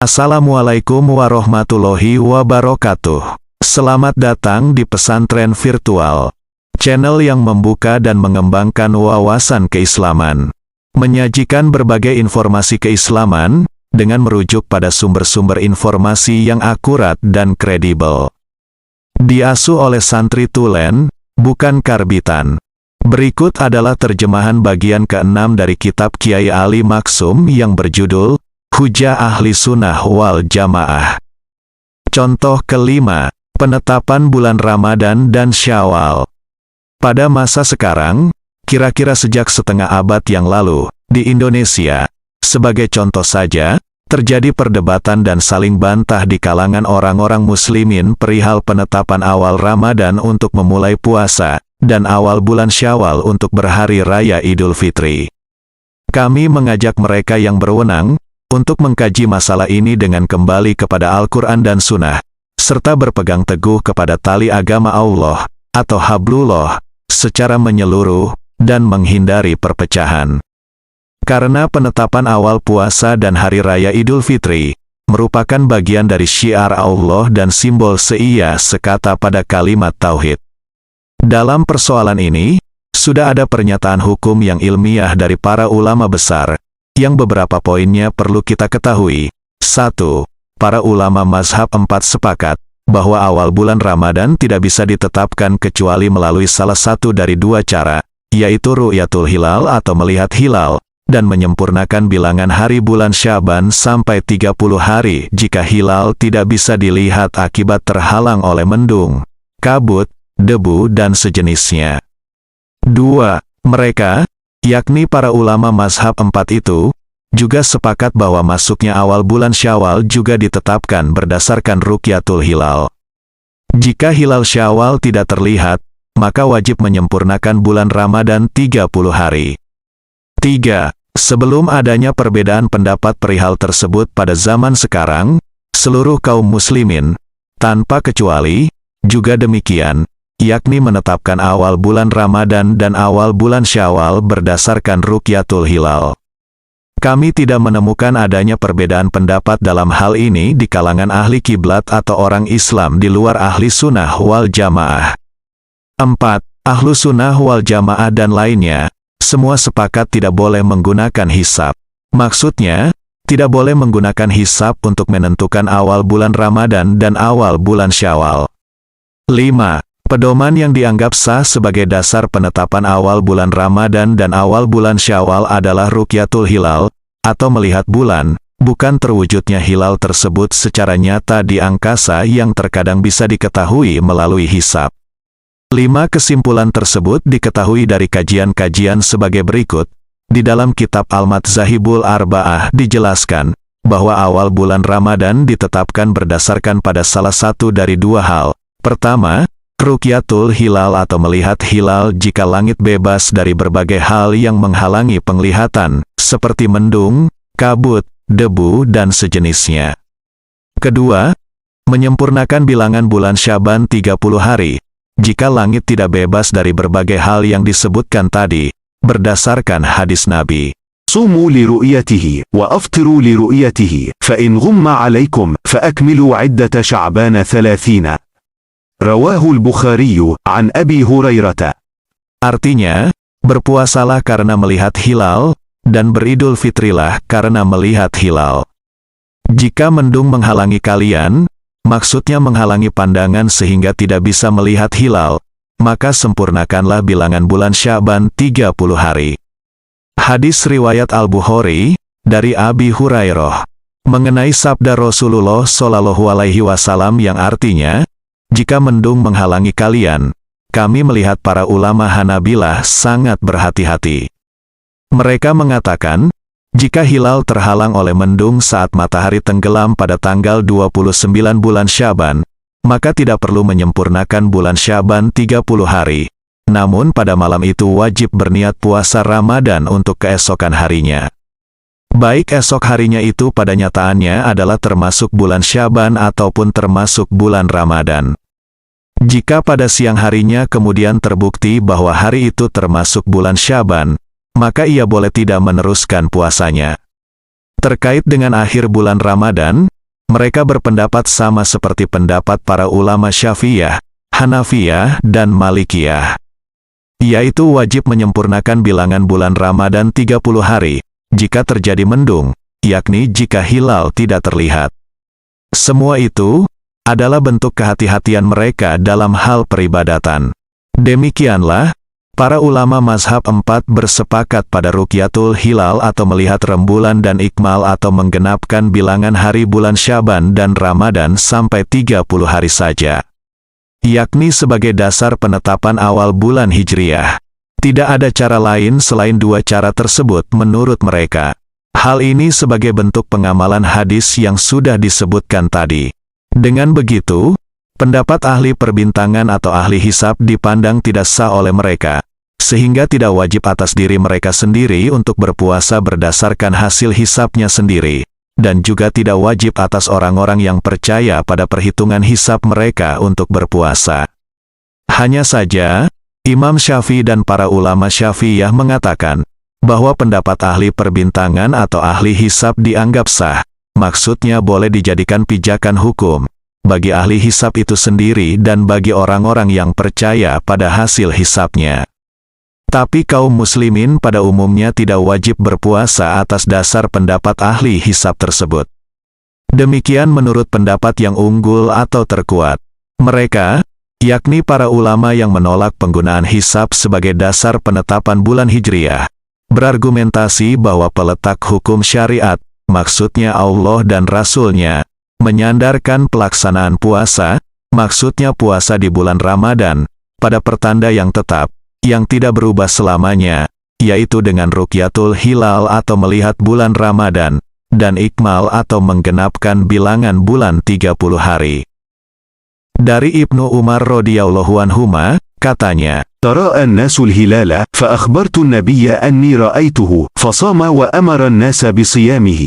Assalamualaikum warahmatullahi wabarakatuh. Selamat datang di pesantren virtual, channel yang membuka dan mengembangkan wawasan keislaman, menyajikan berbagai informasi keislaman, dengan merujuk pada sumber-sumber informasi yang akurat dan kredibel. Diasuh oleh santri tulen, bukan karbitan. Berikut adalah terjemahan bagian ke-6 dari kitab Kiai Ali Maksum yang berjudul Hujah Ahli Sunnah wal Jamaah. Contoh kelima, penetapan bulan Ramadan dan Syawal. Pada masa sekarang, kira-kira sejak setengah abad yang lalu, di Indonesia, sebagai contoh saja, terjadi perdebatan dan saling bantah di kalangan orang-orang muslimin perihal penetapan awal Ramadan untuk memulai puasa, dan awal bulan Syawal untuk berhari raya Idul Fitri. Kami mengajak mereka yang berwenang untuk mengkaji masalah ini dengan kembali kepada Al-Quran dan Sunnah, serta berpegang teguh kepada tali agama Allah, atau Hablullah, secara menyeluruh, dan menghindari perpecahan. Karena penetapan awal puasa dan hari raya Idul Fitri, merupakan bagian dari syiar Allah dan simbol seia sekata pada kalimat Tauhid. Dalam persoalan ini, sudah ada pernyataan hukum yang ilmiah dari para ulama besar, yang beberapa poinnya perlu kita ketahui. 1. Para ulama mazhab 4 sepakat, bahwa awal bulan Ramadan tidak bisa ditetapkan kecuali melalui salah satu dari dua cara, yaitu ru'yatul hilal atau melihat hilal, dan menyempurnakan bilangan hari bulan Syaban sampai 30 hari jika hilal tidak bisa dilihat akibat terhalang oleh mendung, kabut, debu dan sejenisnya. 2. Mereka, yakni para ulama mazhab 4 itu, juga sepakat bahwa masuknya awal bulan Syawal juga ditetapkan berdasarkan ru'yatul hilal. Jika hilal Syawal tidak terlihat, maka wajib menyempurnakan bulan Ramadan 30 hari. 3. Sebelum adanya perbedaan pendapat perihal tersebut pada zaman sekarang, seluruh kaum muslimin, tanpa kecuali, juga demikian, yakni menetapkan awal bulan Ramadan dan awal bulan Syawal berdasarkan ru'yatul hilal. Kami tidak menemukan adanya perbedaan pendapat dalam hal ini di kalangan ahli kiblat atau orang Islam di luar ahli sunnah wal jamaah. 4. Ahlu sunnah wal jamaah dan lainnya, semua sepakat tidak boleh menggunakan hisab. Maksudnya, tidak boleh menggunakan hisab untuk menentukan awal bulan Ramadan dan awal bulan Syawal. 5. Pedoman yang dianggap sah sebagai dasar penetapan awal bulan Ramadan dan awal bulan Syawal adalah ru'yatul hilal, atau melihat bulan, bukan terwujudnya hilal tersebut secara nyata di angkasa yang terkadang bisa diketahui melalui hisab. 5 kesimpulan tersebut diketahui dari kajian-kajian sebagai berikut. Di dalam kitab Al-Madzahibul Arba'ah dijelaskan, bahwa awal bulan Ramadan ditetapkan berdasarkan pada salah satu dari dua hal. Pertama, ru'yatul hilal atau melihat hilal jika langit bebas dari berbagai hal yang menghalangi penglihatan, seperti mendung, kabut, debu dan sejenisnya. Kedua, menyempurnakan bilangan bulan Syaban 30 hari, jika langit tidak bebas dari berbagai hal yang disebutkan tadi, berdasarkan hadis Nabi. صوموا لرؤيته وأفطروا لرؤيته فإن غم عليكم فأكملوا عدة شعبان 30. Rawahul Bukhari an Abi Hurairah. Artinya, berpuasalah karena melihat hilal, dan beridul fitrilah karena melihat hilal. Jika mendung menghalangi kalian, maksudnya menghalangi pandangan sehingga tidak bisa melihat hilal, maka sempurnakanlah bilangan bulan Syaban 30 hari. Hadis riwayat Al-Bukhari, dari Abi Hurairah, mengenai sabda Rasulullah Shallallahu Alaihi Wasallam yang artinya, jika mendung menghalangi kalian, kami melihat para ulama Hanabilah sangat berhati-hati. Mereka mengatakan, jika hilal terhalang oleh mendung saat matahari tenggelam pada tanggal 29 bulan Syaban, maka tidak perlu menyempurnakan bulan Syaban 30 hari. Namun pada malam itu wajib berniat puasa Ramadan untuk keesokan harinya. Baik esok harinya itu pada nyataannya adalah termasuk bulan Syaban ataupun termasuk bulan Ramadan. Jika pada siang harinya kemudian terbukti bahwa hari itu termasuk bulan Syaban, maka ia boleh tidak meneruskan puasanya. Terkait dengan akhir bulan Ramadan, Mereka berpendapat sama seperti pendapat para ulama Syafi'iyah, Hanafiyah, dan Malikiyah, yaitu wajib menyempurnakan bilangan bulan Ramadan 30 hari, jika terjadi mendung, yakni jika hilal tidak terlihat. Semua itu adalah bentuk kehati-hatian mereka dalam hal peribadatan. Demikianlah, para ulama mazhab 4 bersepakat pada rukyatul hilal atau melihat rembulan dan ikmal atau menggenapkan bilangan hari bulan Syaban dan Ramadan sampai 30 hari saja, yakni sebagai dasar penetapan awal bulan Hijriyah. Tidak ada cara lain selain dua cara tersebut menurut mereka. Hal ini sebagai bentuk pengamalan hadis yang sudah disebutkan tadi. Dengan begitu, pendapat ahli perbintangan atau ahli hisab dipandang tidak sah oleh mereka, sehingga tidak wajib atas diri mereka sendiri untuk berpuasa berdasarkan hasil hisabnya sendiri, dan juga tidak wajib atas orang-orang yang percaya pada perhitungan hisab mereka untuk berpuasa. Hanya saja, Imam Syafi'i dan para ulama Syafi'iyah mengatakan bahwa pendapat ahli perbintangan atau ahli hisab dianggap sah, maksudnya boleh dijadikan pijakan hukum bagi ahli hisab itu sendiri dan bagi orang-orang yang percaya pada hasil hisabnya. Tapi kaum muslimin pada umumnya tidak wajib berpuasa atas dasar pendapat ahli hisab tersebut. Demikian menurut pendapat yang unggul atau terkuat. Mereka, yakni para ulama yang menolak penggunaan hisab sebagai dasar penetapan bulan Hijriyah, berargumentasi bahwa peletak hukum syariat, maksudnya Allah dan Rasul-Nya, menyandarkan pelaksanaan puasa, maksudnya puasa di bulan Ramadan, pada pertanda yang tetap, yang tidak berubah selamanya, yaitu dengan rukyatul hilal atau melihat bulan Ramadan, dan ikmal atau menggenapkan bilangan bulan 30 hari. Dari Ibnu Umar radhiyallahu anhuma, katanya, تراءى الناس الهلال فأخبرت النبي أني رأيته فصام وأمر الناس بصيامه.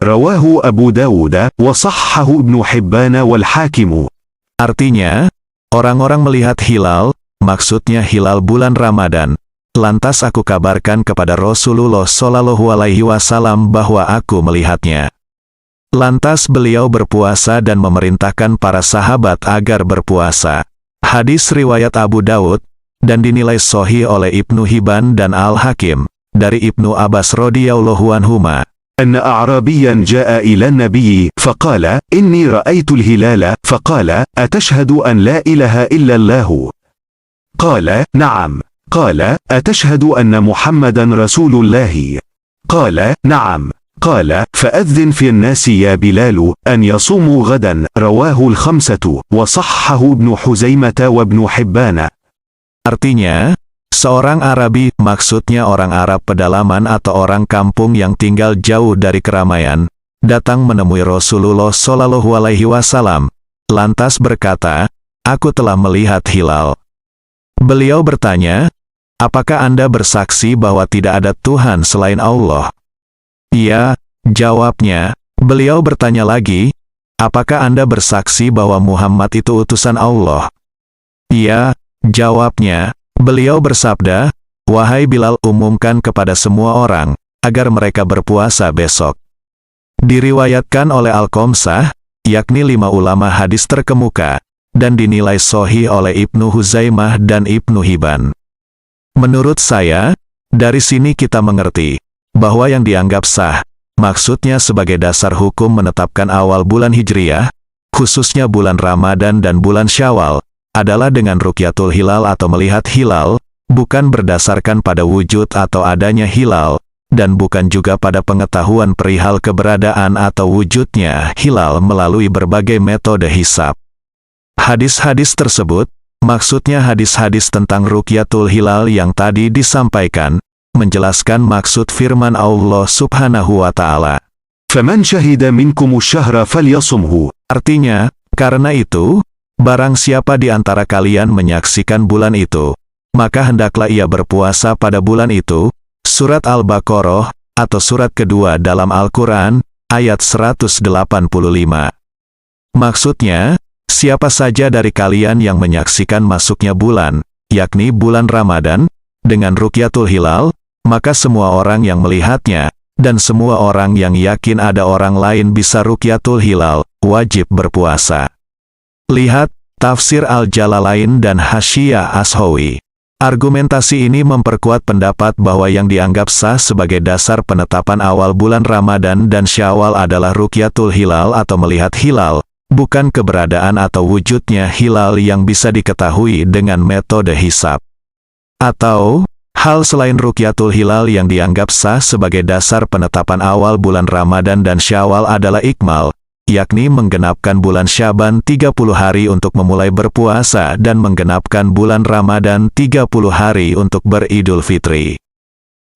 رواه أبو داود وصححه ابن حبان والحاكم. Artinya, orang-orang melihat hilal, maksudnya hilal bulan Ramadan. Lantas aku kabarkan kepada Rasulullah Shallallahu Alaihi Wasallam bahwa aku melihatnya. Lantas beliau berpuasa dan memerintahkan para sahabat agar berpuasa. Hadis riwayat Abu Daud, dan dinilai sahih oleh Ibnu Hibban dan Al-Hakim, dari Ibnu Abbas radhiyallahu anhuma. أن أعرابيا جاء إلى النبي فقال إني رأيت الهلال فقال أتشهد أن لا إله إلا الله؟ قال نعم. قال أتشهد أن محمدا رسول الله؟ قال نعم. قال فأذن في الناس يا بلال أن يصوموا غدا. رواه الخمسة وصححه ابن حزيمة وابن حبان. Artinya, seorang Arabi, maksudnya orang Arab pedalaman atau orang kampung yang tinggal jauh dari keramaian, datang menemui Rasulullah Shallallahu Alaihi Wasallam, lantas berkata, aku telah melihat hilal. Beliau bertanya, apakah Anda bersaksi bahwa tidak ada Tuhan selain Allah? Iya, jawabnya. Beliau bertanya lagi, apakah Anda bersaksi bahwa Muhammad itu utusan Allah? Iya, jawabnya. Beliau bersabda, wahai Bilal, umumkan kepada semua orang, agar mereka berpuasa besok. Diriwayatkan oleh Al-Qomsah, yakni 5 ulama hadis terkemuka, dan dinilai sahih oleh Ibnu Huzaimah dan Ibnu Hibban. Menurut saya, dari sini kita mengerti bahwa yang dianggap sah, maksudnya sebagai dasar hukum menetapkan awal bulan Hijriyah, khususnya bulan Ramadan dan bulan Syawal, adalah dengan rukyatul hilal atau melihat hilal, bukan berdasarkan pada wujud atau adanya hilal, dan bukan juga pada pengetahuan perihal keberadaan atau wujudnya hilal melalui berbagai metode hisab. Hadis-hadis tersebut, maksudnya hadis-hadis tentang rukyatul hilal yang tadi disampaikan, menjelaskan maksud firman Allah Subhanahu wa Ta'ala. فَمَنْ شَهِدَ مِنْكُمُ الشَّهْرَ فَلْيَصُمْهُ. Artinya, karena itu, barang siapa di antara kalian menyaksikan bulan itu, maka hendaklah ia berpuasa pada bulan itu. Surat Al-Baqarah, atau surat kedua dalam Al-Quran, ayat 185. Maksudnya, siapa saja dari kalian yang menyaksikan masuknya bulan, yakni bulan Ramadan, dengan rukyatul hilal, maka semua orang yang melihatnya, dan semua orang yang yakin ada orang lain bisa rukyatul hilal, wajib berpuasa. Lihat, Tafsir Al-Jalalain dan Hasyiyah Ashawi. Argumentasi ini memperkuat pendapat bahwa yang dianggap sah sebagai dasar penetapan awal bulan Ramadan dan Syawal adalah rukyatul hilal atau melihat hilal, bukan keberadaan atau wujudnya hilal yang bisa diketahui dengan metode hisab. Atau, hal selain rukyatul hilal yang dianggap sah sebagai dasar penetapan awal bulan Ramadan dan Syawal adalah ikmal, yakni menggenapkan bulan Syaban 30 hari untuk memulai berpuasa dan menggenapkan bulan Ramadan 30 hari untuk beridul fitri.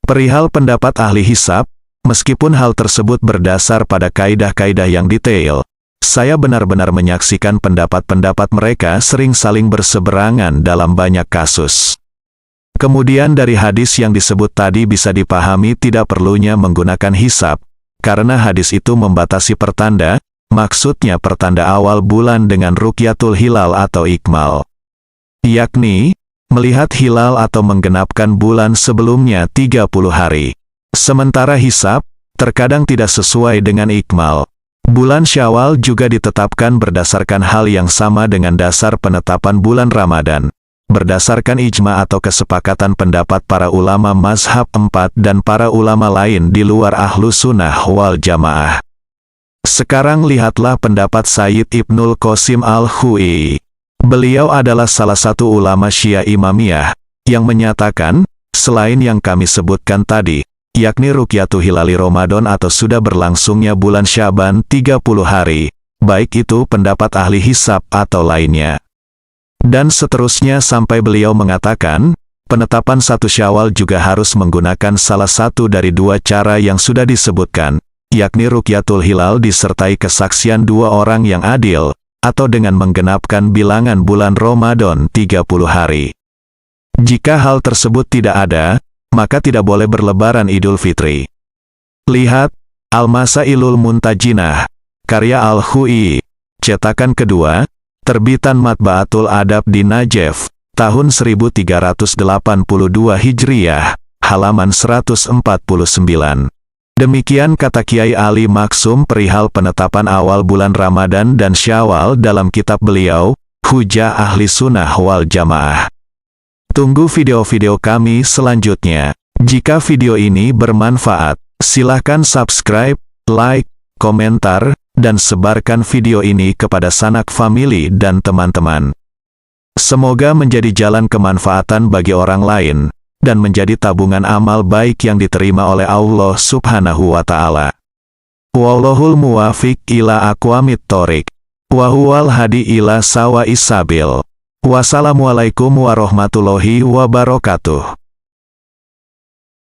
Perihal pendapat ahli hisab, meskipun hal tersebut berdasar pada kaidah-kaidah yang detail, saya benar-benar menyaksikan pendapat-pendapat mereka sering saling berseberangan dalam banyak kasus. Kemudian dari hadis yang disebut tadi bisa dipahami tidak perlunya menggunakan hisab, karena hadis itu membatasi pertanda, maksudnya pertanda awal bulan dengan rukyatul hilal atau ikmal. Yakni, melihat hilal atau menggenapkan bulan sebelumnya 30 hari. Sementara hisab, terkadang tidak sesuai dengan ikmal. Bulan Syawal juga ditetapkan berdasarkan hal yang sama dengan dasar penetapan bulan Ramadan. Berdasarkan ijma atau kesepakatan pendapat para ulama mazhab 4 dan para ulama lain di luar ahlu sunnah wal jamaah. Sekarang lihatlah pendapat Sayyid Ibnul Qasim Al-Khu'i. Beliau adalah salah satu ulama Syiah Imamiyah, yang menyatakan, selain yang kami sebutkan tadi, yakni rukyatul hilali Ramadan atau sudah berlangsungnya bulan Syaban 30 hari, baik itu pendapat ahli hisab atau lainnya. Dan seterusnya sampai beliau mengatakan, penetapan 1 Syawal juga harus menggunakan salah satu dari dua cara yang sudah disebutkan, yakni rukyatul hilal disertai kesaksian 2 orang yang adil, atau dengan menggenapkan bilangan bulan Ramadan 30 hari. Jika hal tersebut tidak ada, maka tidak boleh berlebaran Idul Fitri. Lihat, Al-Masailul Muntajinah, karya Al-Khu'i, cetakan kedua, terbitan Matba'atul Adab di Najaf, tahun 1382 Hijriyah, halaman 149. Demikian kata Kiai Ali Maksum perihal penetapan awal bulan Ramadan dan Syawal dalam kitab beliau, Hujjah Ahli Sunnah wal Jamaah. Tunggu video-video kami selanjutnya. Jika video ini bermanfaat, silahkan subscribe, like, komentar, dan sebarkan video ini kepada sanak famili dan teman-teman. Semoga menjadi jalan kemanfaatan bagi orang lain, dan menjadi tabungan amal baik yang diterima oleh Allah Subhanahu wa Ta'ala. Wallahul muwafiq ila aqwamit thoriq, wa huwal hadi ila sawa'is sabil. Wassalamualaikum warahmatullahi wabarakatuh.